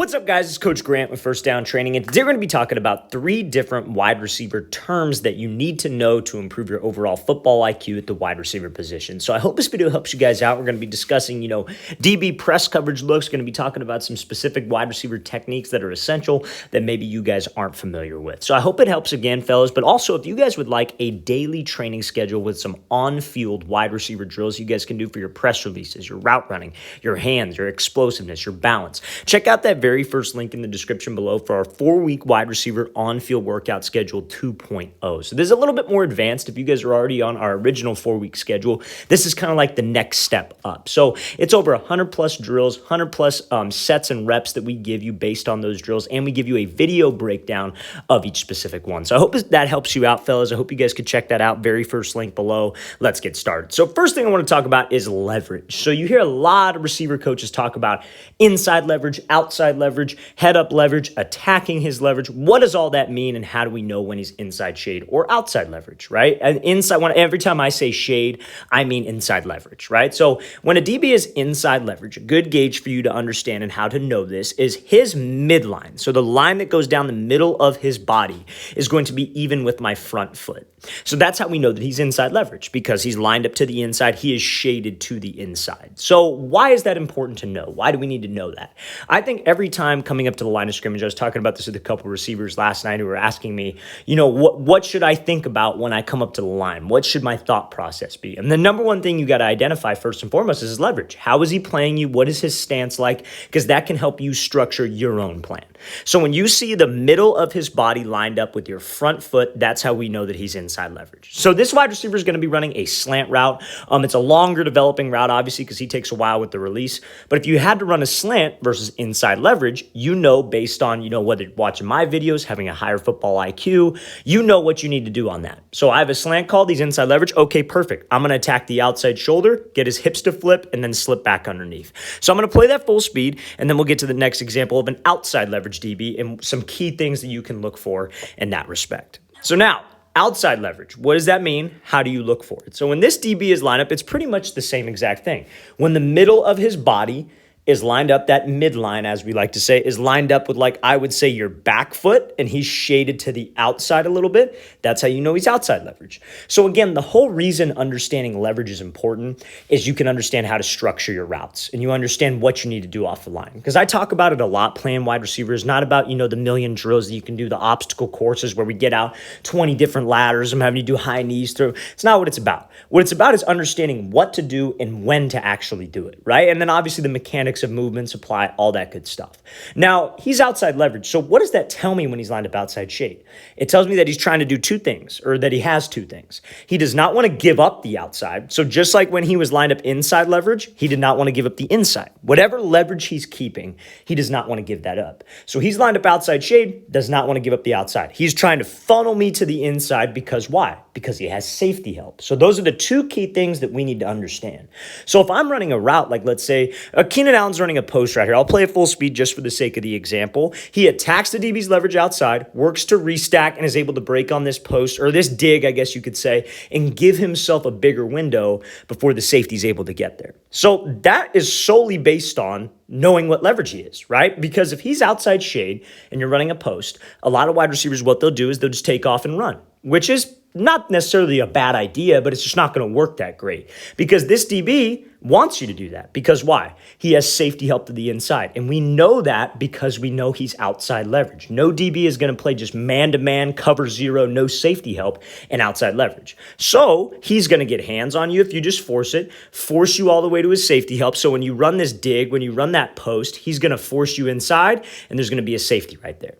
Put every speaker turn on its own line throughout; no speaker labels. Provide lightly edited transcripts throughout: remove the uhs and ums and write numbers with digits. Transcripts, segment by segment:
What's up, guys? It's Coach Grant with First Down Training, and today we're going to be talking about 3 different wide receiver terms that you need to know to improve your overall football IQ at the wide receiver position. So I hope this video helps you guys out. We're going to be discussing, DB press coverage looks, going to be talking about some specific wide receiver techniques that are essential that maybe you guys aren't familiar with. So I hope it helps again, fellas, but also if you guys would like a daily training schedule with some on-field wide receiver drills you guys can do for your press releases, your route running, your hands, your explosiveness, your balance, check out that very first link in the description below for our 4-week wide receiver on-field workout schedule 2.0. So this is a little bit more advanced. If you guys are already on our original 4-week schedule, this is kind of like the next step up. So it's over 100 plus drills, 100 plus sets and reps that we give you based on those drills, and we give you a video breakdown of each specific one. So I hope that helps you out, fellas. I hope you guys could check that out. Very first link below. Let's get started. So first thing I want to talk about is leverage. So you hear a lot of receiver coaches talk about inside leverage, outside leverage, head up leverage, attacking his leverage. What does all that mean, and how do we know when he's inside shade or outside leverage, right? And every time I say shade, I mean inside leverage, right? So when a DB is inside leverage, a good gauge for you to understand and how to know this is his midline. So the line that goes down the middle of his body is going to be even with my front foot. So that's how we know that he's inside leverage, because he's lined up to the inside. He is shaded to the inside. So why is that important to know? Why do we need to know that? I think every time coming up to the line of scrimmage, I was talking about this with a couple of receivers last night who were asking me, what should I think about when I come up to the line? What should my thought process be? And the number one thing you got to identify first and foremost is his leverage. How is he playing you? What is his stance like? Because that can help you structure your own plan. So when you see the middle of his body lined up with your front foot, that's how we know that he's inside leverage. So this wide receiver is going to be running a slant route. It's a longer developing route, obviously, because he takes a while with the release. But if you had to run a slant versus inside leverage, based on, whether watching my videos, having a higher football IQ, what you need to do on that. So I have a slant called, he's inside leverage. Okay, perfect. I'm going to attack the outside shoulder, get his hips to flip, and then slip back underneath. So I'm going to play that full speed, and then we'll get to the next example of an outside leverage DB and some key things that you can look for in that respect. So now, outside leverage, what does that mean? How do you look for it? So when this DB is lined up, it's pretty much the same exact thing. When the middle of his body is lined up, that midline, as we like to say, is lined up with, I would say, your back foot, and he's shaded to the outside a little bit. That's how you know he's outside leverage. So again, the whole reason understanding leverage is important is you can understand how to structure your routes, and you understand what you need to do off the line. Because I talk about it a lot, playing wide receivers, not about, the million drills that you can do, the obstacle courses where we get out 20 different ladders, I'm having you do high knees through. It's not what it's about. What it's about is understanding what to do and when to actually do it, right? And then obviously the mechanics of movement, supply, all that good stuff. Now, he's outside leverage. So what does that tell me when he's lined up outside shade? It tells me that he's trying to do 2 things, or that he has 2 things. He does not want to give up the outside. So just like when he was lined up inside leverage, he did not want to give up the inside. Whatever leverage he's keeping, he does not want to give that up. So he's lined up outside shade, does not want to give up the outside. He's trying to funnel me to the inside because why? Because he has safety help. So those are the 2 key things that we need to understand. So if I'm running a route, like let's say Keenan Allen's running a post right here. I'll play it full speed just for the sake of the example. He attacks the DB's leverage outside, works to restack, and is able to break on this post, or this dig, I guess you could say, and give himself a bigger window before the safety's able to get there. So that is solely based on knowing what leverage he is, right? Because if he's outside shade and you're running a post, a lot of wide receivers, what they'll do is they'll just take off and run, which is not necessarily a bad idea, but it's just not going to work that great, because this DB wants you to do that. Because why? He has safety help to the inside. And we know that because we know he's outside leverage. No DB is going to play just man-to-man, cover 0, no safety help, and outside leverage. So he's going to get hands on you if you just force it, force you all the way to his safety help. So when you run this dig, when you run that post, he's going to force you inside, and there's going to be a safety right there.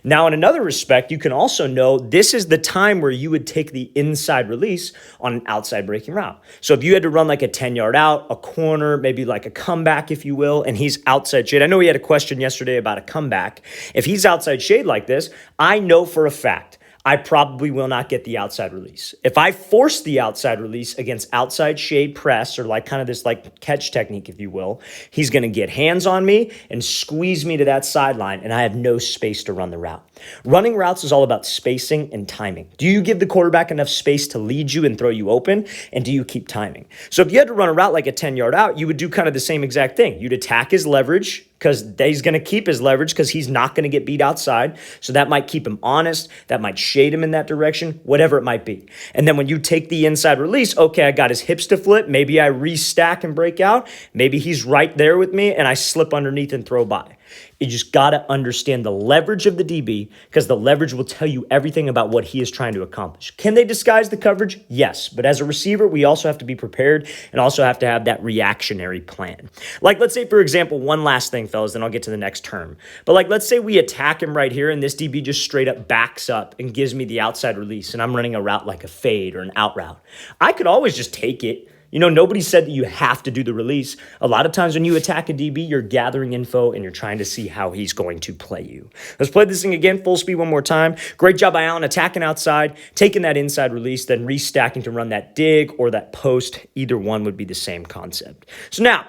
Now, in another respect, you can also know this is the time where you would take the inside release on an outside breaking route. So if you had to run like a 10-yard out, a corner, maybe like a comeback, if you will, and he's outside shade. I know we had a question yesterday about a comeback. If he's outside shade like this, I know for a fact I probably will not get the outside release. If I force the outside release against outside shade press, or kind of this catch technique, if you will, he's going to get hands on me and squeeze me to that sideline, and I have no space to run the route. Running routes is all about spacing and timing. Do you give the quarterback enough space to lead you and throw you open? And do you keep timing? So if you had to run a route like a 10-yard out, you would do kind of the same exact thing. You'd attack his leverage, because he's going to keep his leverage because he's not going to get beat outside. So that might keep him honest. That might shade him in that direction, whatever it might be. And then when you take the inside release, okay, I got his hips to flip. Maybe I restack and break out. Maybe he's right there with me and I slip underneath and throw by. You just got to understand the leverage of the DB because the leverage will tell you everything about what he is trying to accomplish. Can they disguise the coverage? Yes. But as a receiver, we also have to be prepared and also have to have that reactionary plan. Like, let's say, for example, one last thing, fellas, then I'll get to the next term. But like, let's say we attack him right here and this DB just straight up backs up and gives me the outside release and I'm running a route like a fade or an out route. I could always just take it. You know, nobody said that you have to do the release. A lot of times when you attack a DB, you're gathering info and you're trying to see how he's going to play you. Let's play this thing again, full speed one more time. Great job by Allen attacking outside, taking that inside release, then restacking to run that dig or that post. Either one would be the same concept. So now,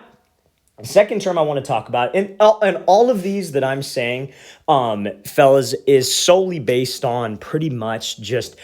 the second term I want to talk about, and all of these that I'm saying, fellas, is solely based on pretty much just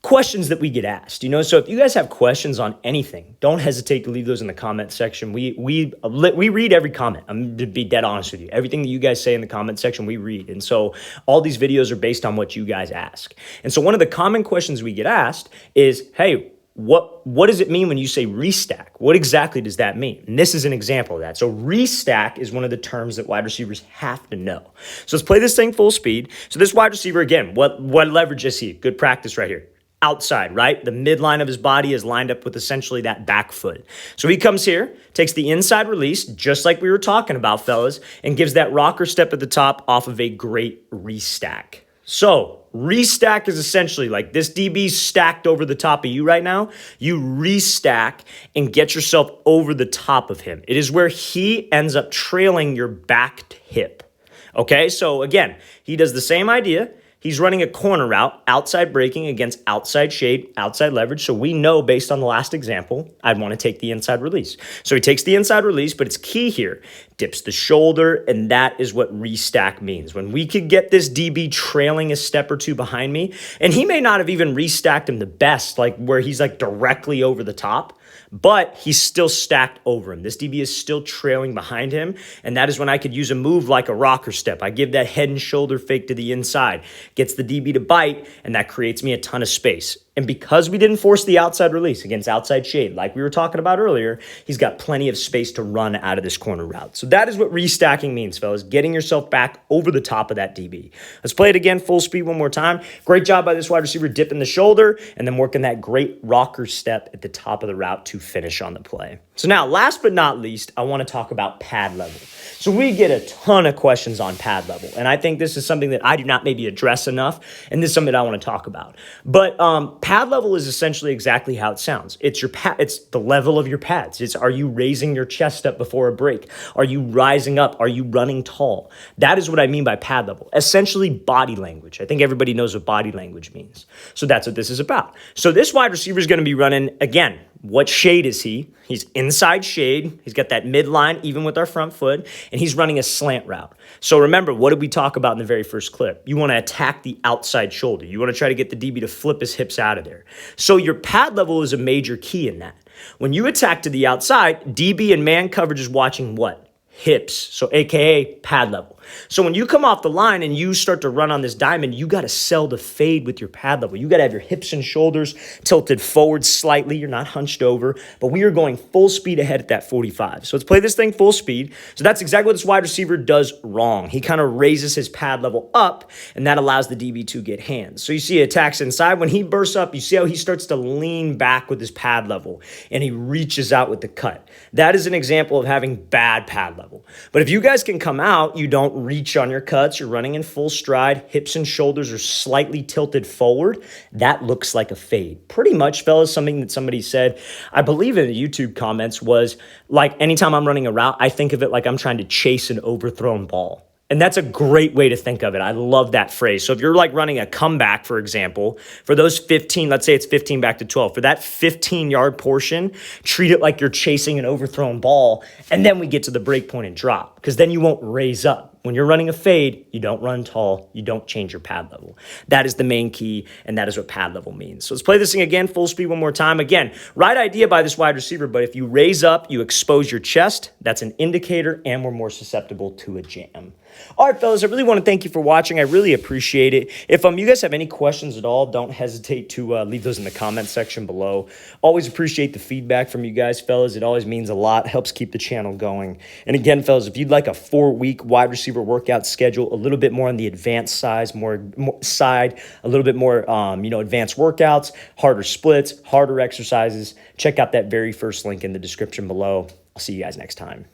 questions that we get asked, so if you guys have questions on anything, don't hesitate to leave those in the comment section. We read every comment. I'm to be dead honest with you. Everything that you guys say in the comment section, we read. And so all these videos are based on what you guys ask. And so one of the common questions we get asked is, hey, what does it mean when you say restack? What exactly does that mean? And this is an example of that. So restack is one of the terms that wide receivers have to know. So let's play this thing full speed. So this wide receiver, again, what leverage is he? Good practice right here. Outside, right? The midline of his body is lined up with essentially that back foot. So he comes here, takes the inside release, just like we were talking about, fellas, and gives that rocker step at the top off of a great restack. So restack is essentially like this DB stacked over the top of you right now. You restack and get yourself over the top of him. It is where he ends up trailing your back hip. Okay, so again, he does the same idea. He's running a corner route, outside breaking against outside shade, outside leverage. So we know based on the last example, I'd want to take the inside release. So he takes the inside release, but it's key here. Dips the shoulder, and that is what restack means. When we could get this DB trailing a step or two behind me, and he may not have even restacked him the best, like where he's like directly over the top, but he's still stacked over him. This DB is still trailing behind him, and that is when I could use a move like a rocker step. I give that head and shoulder fake to the inside, gets the DB to bite, and that creates me a ton of space. And because we didn't force the outside release against outside shade, like we were talking about earlier, he's got plenty of space to run out of this corner route. So that is what restacking means, fellas, getting yourself back over the top of that DB. Let's play it again, full speed one more time. Great job by this wide receiver dipping the shoulder and then working that great rocker step at the top of the route to finish on the play. So now, last but not least, I want to talk about pad level. So we get a ton of questions on pad level, and I think this is something that I do not maybe address enough, and this is something that I want to talk about. But pad level is essentially exactly how it sounds. It's your it's the level of your pads. It's, are you raising your chest up before a break? Are you rising up? Are you running tall? That is what I mean by pad level. Essentially body language. I think everybody knows what body language means. So that's what this is about. So this wide receiver is going to be running, again, what shade is he? He's inside shade. He's got that midline, even with our front foot, and he's running a slant route. So remember, what did we talk about in the very first clip? You want to attack the outside shoulder. You want to try to get the DB to flip his hips out of there. So your pad level is a major key in that. When you attack to the outside, DB and man coverage is watching what? Hips, so AKA pad level. So when you come off the line and you start to run on this diamond, you got to sell the fade with your pad level. You got to have your hips and shoulders tilted forward slightly. You're not hunched over, but we are going full speed ahead at that 45. So let's play this thing full speed. So that's exactly what this wide receiver does wrong. He kind of raises his pad level up, and that allows the DB to get hands. So you see he attacks inside. When he bursts up, you see how he starts to lean back with his pad level, and he reaches out with the cut. That is an example of having bad pad level. But if you guys can come out, you don't reach on your cuts, you're running in full stride, hips and shoulders are slightly tilted forward, that looks like a fade. Pretty much, fellas, something that somebody said, I believe in the YouTube comments, was like anytime I'm running a route, I think of it like I'm trying to chase an overthrown ball. And that's a great way to think of it. I love that phrase. So if you're like running a comeback, for example, for those 15, let's say it's 15 back to 12, for that 15-yard portion, treat it like you're chasing an overthrown ball, and then we get to the break point and drop, because then you won't raise up. when you're running a fade, you don't run tall, you don't change your pad level. That is the main key, and that is what pad level means. So let's play this thing again, full speed one more time. Again, right idea by this wide receiver, but if you raise up, you expose your chest, that's an indicator, and we're more susceptible to a jam. All right, fellas, I really want to thank you for watching. I really appreciate it. If you guys have any questions at all, don't hesitate to leave those in the comment section below. Always appreciate the feedback from you guys, fellas. It always means a lot, helps keep the channel going. And again, fellas, if you'd like a 4-week wide receiver workout schedule, a little bit more on the advanced side, a little bit more, advanced workouts, harder splits, harder exercises, check out that very first link in the description below. I'll see you guys next time.